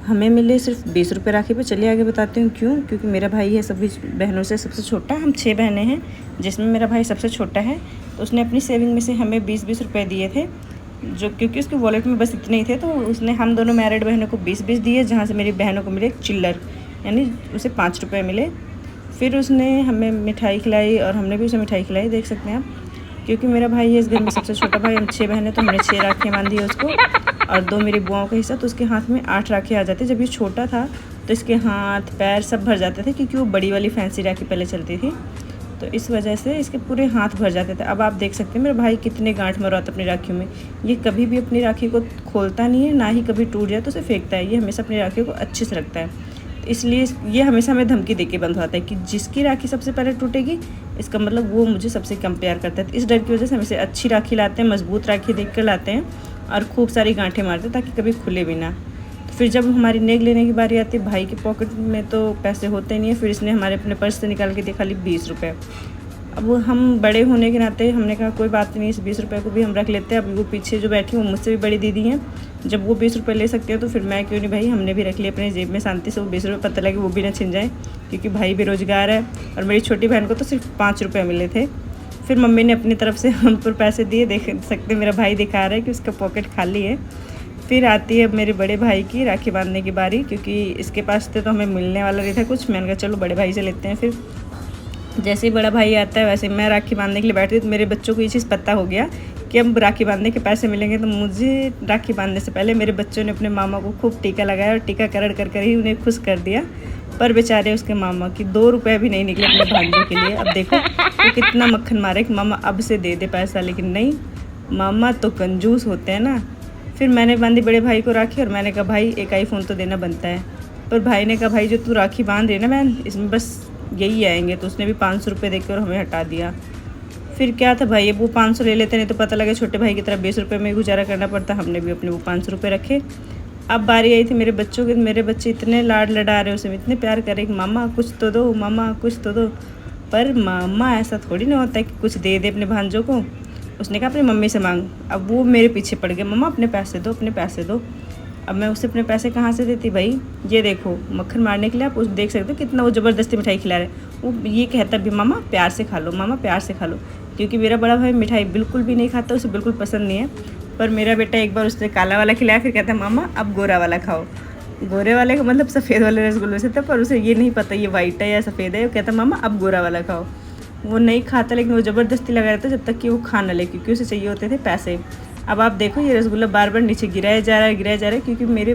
हमें मिले सिर्फ 20 रुपये राखी पे। चलिए आगे बताती हूँ क्यों। क्योंकि मेरा भाई है सभी बहनों से सबसे छोटा, हम 6 बहनें हैं जिसमें मेरा भाई सबसे छोटा है। तो उसने अपनी सेविंग में से हमें 20-20 रुपये दिए थे, जो क्योंकि उसके वॉलेट में बस इतने ही थे। तो उसने हम दोनों मैरिड बहनों को 20-20 दिए, जहाँ से मेरी बहनों को मिले चिल्लर, यानी उसे 5 रुपये मिले। फिर उसने हमें मिठाई खिलाई और हमने भी उसे मिठाई खिलाई, देख सकते हैं आप। क्योंकि मेरा भाई है इस घर में सबसे छोटा भाई, हम 6 बहनें, तो हमने 6 राखियाँ बांधी है उसको, और 2 मेरी बुआओं का हिस्सा। तो उसके हाथ में 8 राखी आ जाती। जब ये छोटा था तो इसके हाथ पैर सब भर जाते थे, क्योंकि वो बड़ी वाली फैंसी राखी पहले चलती थी, तो इस वजह से इसके पूरे हाथ भर जाते थे। अब आप देख सकते हैं मेरा भाई कितने गांठ मरवाता अपनी राखियों में। ये कभी भी अपनी राखी को खोलता नहीं है, ना ही कभी टूट जाए तो उसे फेंकता है। ये हमेशा अपनी राखियों को अच्छे से रखता है, तो इसलिए ये हमेशा हमें धमकी दे के बंधवाता है कि जिसकी राखी सबसे पहले टूटेगी, इसका मतलब वो मुझे सबसे कम प्यार करता है। तो इस डर की वजह से हमेशा अच्छी राखी लाते हैं, मजबूत राखी देख कर लाते हैं, और खूब सारी गांठें मारते हैं ताकि कभी खुले भी ना। तो फिर जब हमारी नेक लेने की बारी आती है, भाई के पॉकेट में तो पैसे होते नहीं है। फिर इसने हमारे अपने पर्स से निकाल के दिया खाली 20 रुपये। अब वो हम बड़े होने के नाते हमने कहा कोई बात नहीं, इस 20 रुपये को भी हम रख लेते हैं। अब वो पीछे जो बैठी वो मुझसे भी बड़ी दीदी हैं, जब वो 20 रुपये ले सकते हैं तो फिर मैं क्यों नहीं भाई, हमने भी रख लिए अपने जेब में शांति से। वो 20 रुपये पता लगे वो भी ना छिन जाए, क्योंकि भाई बेरोजगार है। और मेरी छोटी बहन को तो सिर्फ 5 रुपये मिले थे। फिर मम्मी ने अपनी तरफ से हम पर पैसे दिए, देख सकते मेरा भाई दिखा रहा है कि उसका पॉकेट खाली है। फिर आती है मेरे बड़े भाई की राखी बांधने की बारी, क्योंकि इसके पास थे तो हमें मिलने वाला नहीं था कुछ। मैंने कहा चलो बड़े भाई से लेते हैं। फिर जैसे ही बड़ा भाई आता है वैसे मैं राखी बांधने के लिए बैठती, तो मेरे बच्चों को ये चीज़ पता हो गया कि अब राखी बांधने के पैसे मिलेंगे। तो मुझे राखी बांधने से पहले मेरे बच्चों ने अपने मामा को खूब टीका लगाया, और टीका कर कर ही उन्हें खुश कर दिया। पर बेचारे उसके मामा की 2 रुपये भी नहीं निकले अपने भांजों के लिए। अब देखो वो कितना मक्खन मारे कि मामा अब से दे दे पैसा, लेकिन नहीं, मामा तो कंजूस होते हैं ना। फिर मैंने बांधी बड़े भाई को राखी, और मैंने कहा भाई एक आईफोन तो देना बनता है। पर भाई ने कहा भाई जो तू राखी बांध रही है ना बहन, इसमें बस यही आएंगे। तो उसने भी 500 रुपये देकर हमें हटा दिया। फिर क्या था भाई, अब वो 500 ले लेते, नहीं तो पता लगे छोटे भाई की तरह 20 रुपये में गुजारा करना पड़ता। हमने भी अपने वो 500 रुपये रखे। अब बारी आई थी मेरे बच्चों की। मेरे बच्चे इतने लाड लड़ा रहे, उसे इतने प्यार करे कि मामा कुछ तो दो, मामा कुछ तो दो। पर मामा ऐसा थोड़ी ना होता है कि कुछ दे दे अपने भांजों को। उसने कहा अपनी मम्मी से मांग। अब वो मेरे पीछे पड़ गए, मम्मा अपने पैसे दो, अपने पैसे दो। अब मैं उसे अपने पैसे कहाँ से देती भाई। ये देखो मक्खन मारने के लिए आप उस देख सकते हो कितना वो ज़बरदस्ती मिठाई खिला रहे हैं। वो ये कहता भी मामा प्यार से खा लो, मामा प्यार से खा लो। क्योंकि मेरा बड़ा भाई मिठाई बिल्कुल भी नहीं खाता, उसे बिल्कुल पसंद नहीं है। पर मेरा बेटा एक बार उसने काला वाला खिलाया, फिर कहता है मामा अब गोरा वाला खाओ। गोरे वाले का मतलब सफ़ेद वाले रसगुल्ले से था, पर उसे ये नहीं पता ये वाइट है या सफ़ेद है। वो कहता मामा अब गोरा वाला खाओ। वो नहीं खाता, लेकिन वो ज़बरदस्ती लगा रहता जब तक कि वो खा ना ले, क्योंकि उसे चाहिए होते थे पैसे। अब आप देखो ये रसगुल्ला बार बार नीचे गिराया जा रहा है, गिराया जा रहा है, क्योंकि मेरे